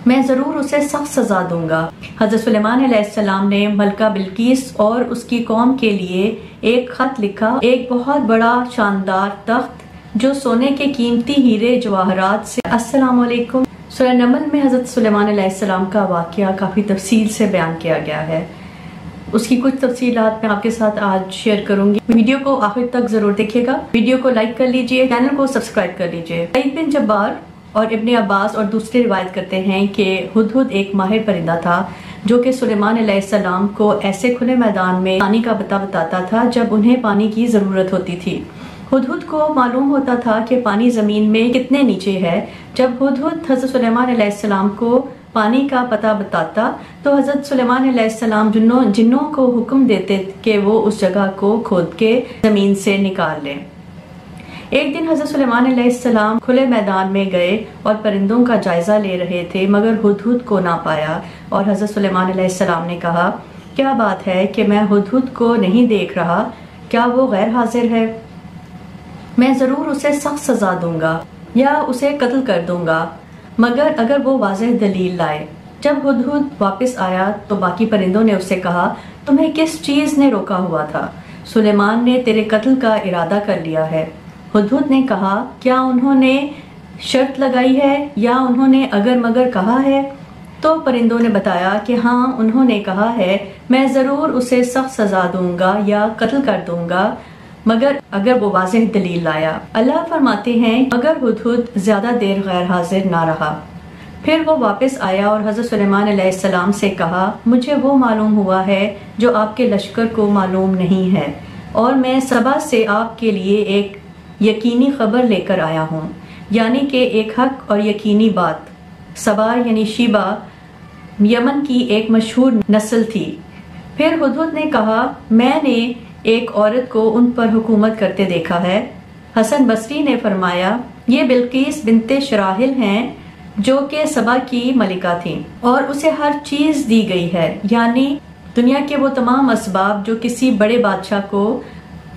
میں ضرور اسے سخت سزا دوں گا۔ حضرت سلیمان علیہ السلام نے ملکہ بلقیس اور اس کی قوم کے لیے ایک خط لکھا، ایک بہت بڑا شاندار تخت جو سونے کے قیمتی ہیرے جواہرات سے۔ السلام علیکم۔ سورہ نمل میں حضرت سلیمان علیہ السلام کا واقعہ کافی تفصیل سے بیان کیا گیا ہے۔ اس کی کچھ تفصیلات میں آپ کے ساتھ آج شیئر کروں گی۔ ویڈیو کو آخر تک ضرور دیکھیے گا، ویڈیو کو لائک کر لیجئے، چینل کو سبسکرائب کر لیجئے۔ سعید بن جبار اور ابن عباس اور دوسرے روایت کرتے ہیں کہ ہدہد ایک ماہر پرندہ تھا جو کہ سلیمان علیہ السلام کو ایسے کھلے میدان میں پانی کا پتہ بتاتا تھا جب انہیں پانی کی ضرورت ہوتی تھی۔ ہدہد کو معلوم ہوتا تھا کہ پانی زمین میں کتنے نیچے ہے۔ جب ہدہد حضرت سلیمان علیہ السلام کو پانی کا پتہ بتاتا تو حضرت سلیمان علیہ السلام جنوں کو حکم دیتے کہ وہ اس جگہ کو کھود کے زمین سے نکال لیں۔ ایک دن حضرت سلیمان علیہ السلام کھلے میدان میں گئے اور پرندوں کا جائزہ لے رہے تھے مگر ہدہد کو نہ پایا، اور حضرت سلیمان علیہ السلام نے کہا، کیا بات ہے کہ میں ہدہد کو نہیں دیکھ رہا؟ کیا وہ غیر حاضر ہے؟ میں ضرور اسے سخت سزا دوں گا یا اسے قتل کر دوں گا مگر اگر وہ واضح دلیل لائے۔ جب ہدہد واپس آیا تو باقی پرندوں نے اس سے کہا، تمہیں کس چیز نے روکا ہوا تھا؟ سلیمان نے تیرے قتل کا ارادہ کر لیا ہے۔ ہدہد نے کہا، کیا انہوں نے شرط لگائی ہے یا انہوں نے اگر مگر کہا ہے؟ تو پرندوں نے بتایا کہ ہاں انہوں نے کہا ہے، میں ضرور اسے سخت سزا دوں گا یا قتل کر دوں گا مگر اگر وہ واضح دلیل لایا۔ اللہ فرماتے ہیں مگر ہدہد زیادہ دیر غیر حاضر نہ رہا۔ پھر وہ واپس آیا اور حضرت سلیمان علیہ السلام سے کہا، مجھے وہ معلوم ہوا ہے جو آپ کے لشکر کو معلوم نہیں ہے، اور میں سبا سے آپ کے لیے ایک یقینی خبر لے کر آیا ہوں، یعنی کہ ایک حق اور یقینی بات۔ سبا یعنی شیبہ یمن کی ایک مشہور نسل تھی۔ پھر ہدہد نے کہا، میں نے ایک عورت کو ان پر حکومت کرتے دیکھا ہے۔ حسن بصری نے فرمایا، یہ بلقیس بنت شراحل ہیں جو کہ سبا کی ملکہ تھیں اور اسے ہر چیز دی گئی ہے، یعنی دنیا کے وہ تمام اسباب جو کسی بڑے بادشاہ کو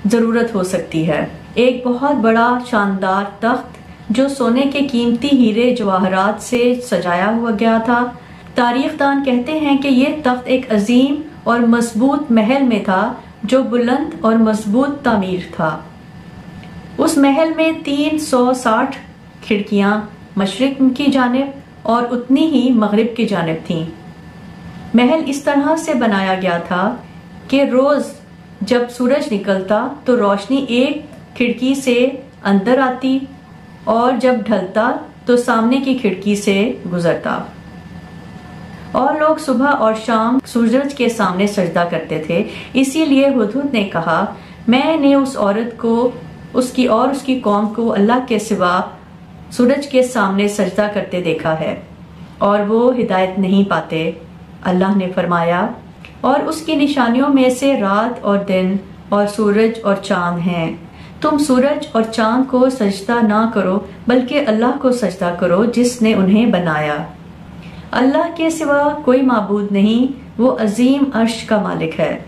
ضرورت ہو سکتی ہے۔ ایک بہت بڑا شاندار تخت جو سونے کے قیمتی ہیرے جواہرات سے سجایا ہوا گیا تھا۔ تاریخ دان کہتے ہیں کہ یہ تخت ایک عظیم اور مضبوط محل میں تھا جو بلند اور مضبوط تعمیر تھا۔ اس محل میں 360 کھڑکیاں مشرق کی جانب اور اتنی ہی مغرب کی جانب تھیں۔ محل اس طرح سے بنایا گیا تھا کہ روز جب سورج نکلتا تو روشنی ایک کھڑکی سے اندر آتی اور جب ڈھلتا تو سامنے کی کھڑکی سے گزرتا، اور لوگ صبح اور شام سورج کے سامنے سجدہ کرتے تھے۔ اسی لیے ہدہد نے کہا، میں نے اس عورت کو اس کی قوم کو اللہ کے سوا سورج کے سامنے سجدہ کرتے دیکھا ہے اور وہ ہدایت نہیں پاتے۔ اللہ نے فرمایا، اور اس کی نشانیوں میں سے رات اور دن اور سورج اور چاند ہیں۔ تم سورج اور چاند کو سجدہ نہ کرو بلکہ اللہ کو سجدہ کرو جس نے انہیں بنایا۔ اللہ کے سوا کوئی معبود نہیں، وہ عظیم عرش کا مالک ہے،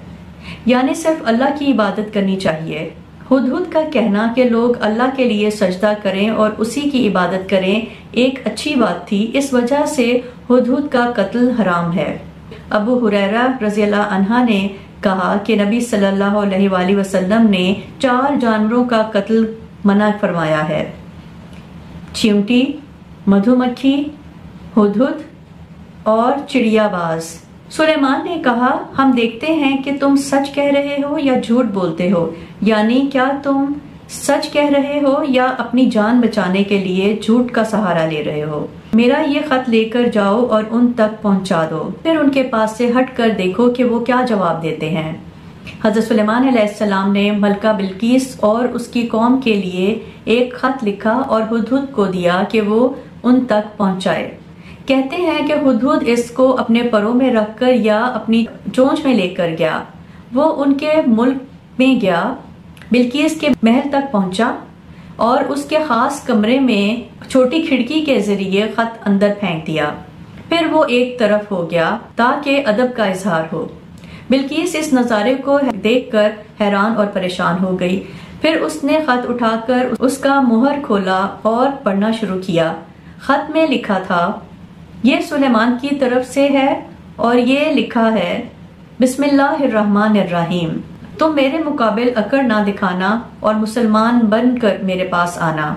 یعنی صرف اللہ کی عبادت کرنی چاہیے۔ ہدہد کا کہنا کہ لوگ اللہ کے لیے سجدہ کریں اور اسی کی عبادت کریں ایک اچھی بات تھی، اس وجہ سے ہدہد کا قتل حرام ہے۔ ابو ہریرہ رضی اللہ عنہ نے کہا کہ نبی صلی اللہ علیہ وآلہ وسلم نے 4 جانوروں کا قتل منع فرمایا ہے: چیونٹی، مدھو مکھی، ہدہد اور چڑیا باز۔ سلیمان نے کہا، ہم دیکھتے ہیں کہ تم سچ کہہ رہے ہو یا جھوٹ بولتے ہو، یعنی کیا تم سچ کہہ رہے ہو یا اپنی جان بچانے کے لیے جھوٹ کا سہارا لے رہے ہو؟ میرا یہ خط لے کر جاؤ اور ان تک پہنچا دو، پھر ان کے پاس سے ہٹ کر دیکھو کہ وہ کیا جواب دیتے ہیں۔ حضرت سلیمان علیہ السلام نے ملکہ بلقیس اور اس کی قوم کے لیے ایک خط لکھا اور ہدہد کو دیا کہ وہ ان تک پہنچائے۔ کہتے ہیں کہ ہدہد اس کو اپنے پروں میں رکھ کر یا اپنی چونچ میں لے کر گیا۔ وہ ان کے ملک میں گیا، بلقیس کے محل تک پہنچا اور اس کے خاص کمرے میں چھوٹی کھڑکی کے ذریعے خط اندر پھینک دیا۔ پھر وہ ایک طرف ہو گیا تاکہ ادب کا اظہار ہو۔ بلقیس اس نظارے کو دیکھ کر حیران اور پریشان ہو گئی۔ پھر اس نے خط اٹھا کر اس کا مہر کھولا اور پڑھنا شروع کیا۔ خط میں لکھا تھا، یہ سلیمان کی طرف سے ہے اور یہ لکھا ہے بسم اللہ الرحمن الرحیم، تم میرے مقابل اکڑ نہ دکھانا اور مسلمان بن کر میرے پاس آنا۔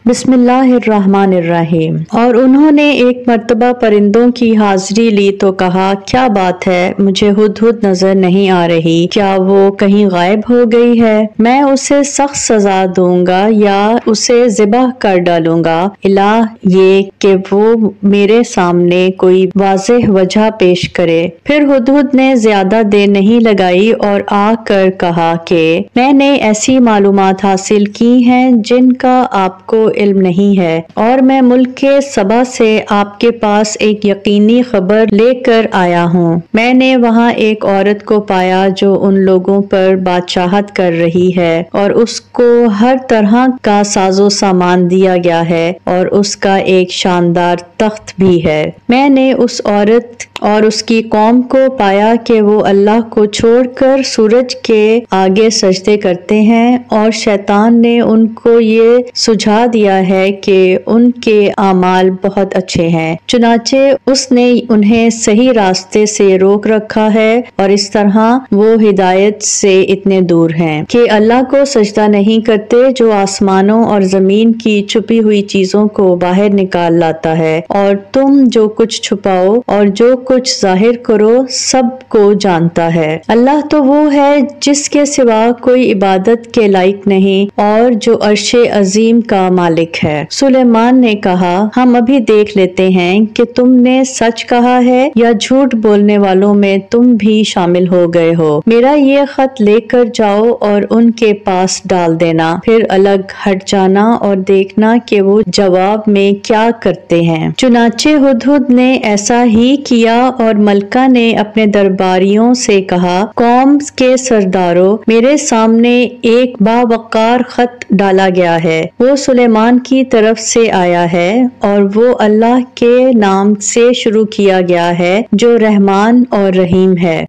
بسم اللہ الرحمن الرحیم۔ اور انہوں نے ایک مرتبہ پرندوں کی حاضری لی تو کہا کیا بات ہے، مجھے ہدہد نظر نہیں آ رہی، کیا وہ کہیں غائب ہو گئی ہے؟ میں اسے سخت سزا دوں گا یا اسے ذبح کر ڈالوں گا، الہ یہ کہ وہ میرے سامنے کوئی واضح وجہ پیش کرے۔ پھر ہدہد نے زیادہ دیر نہیں لگائی اور آ کر کہا کہ میں نے ایسی معلومات حاصل کی ہیں جن کا آپ کو علم نہیں ہے، اور میں ملک کے سبا سے آپ کے پاس ایک یقینی خبر لے کر آیا ہوں۔ میں نے وہاں ایک عورت کو پایا جو ان لوگوں پر بادشاہت کر رہی ہے، اور اس کو ہر طرح کا ساز و سامان دیا گیا ہے، اور اس کا ایک شاندار تخت بھی ہے۔ میں نے اس عورت اور اس کی قوم کو پایا کہ وہ اللہ کو چھوڑ کر سورج کے آگے سجدے کرتے ہیں، اور شیطان نے ان کو یہ سجھا دیا ہے کہ ان کے اعمال بہت اچھے ہیں، چنانچہ اس نے انہیں صحیح راستے سے روک رکھا ہے، اور اس طرح وہ ہدایت سے اتنے دور ہیں کہ اللہ کو سجدہ نہیں کرتے جو آسمانوں اور زمین کی چھپی ہوئی چیزوں کو باہر نکال لاتا ہے، اور تم جو کچھ چھپاؤ اور جو کچھ ظاہر کرو سب کو جانتا ہے۔ اللہ تو وہ ہے جس کے سوا کوئی عبادت کے لائق نہیں، اور جو عرش عظیم کا مالک ہے۔ سلیمان نے کہا ہم ابھی دیکھ لیتے ہیں کہ تم نے سچ کہا ہے یا جھوٹ بولنے والوں میں تم بھی شامل ہو گئے ہو۔ میرا یہ خط لے کر جاؤ اور ان کے پاس ڈال دینا، پھر الگ ہٹ جانا اور دیکھنا کہ وہ جواب میں کیا کرتے ہیں۔ چنانچہ ہدہد نے ایسا ہی کیا، اور ملکہ نے اپنے درباریوں سے کہا قوم کے سرداروں، میرے سامنے ایک باوقار خط ڈالا گیا ہے، وہ سلیمان کی طرف سے آیا ہے، اور وہ اللہ کے نام سے شروع کیا گیا ہے جو رحمان اور رحیم ہے۔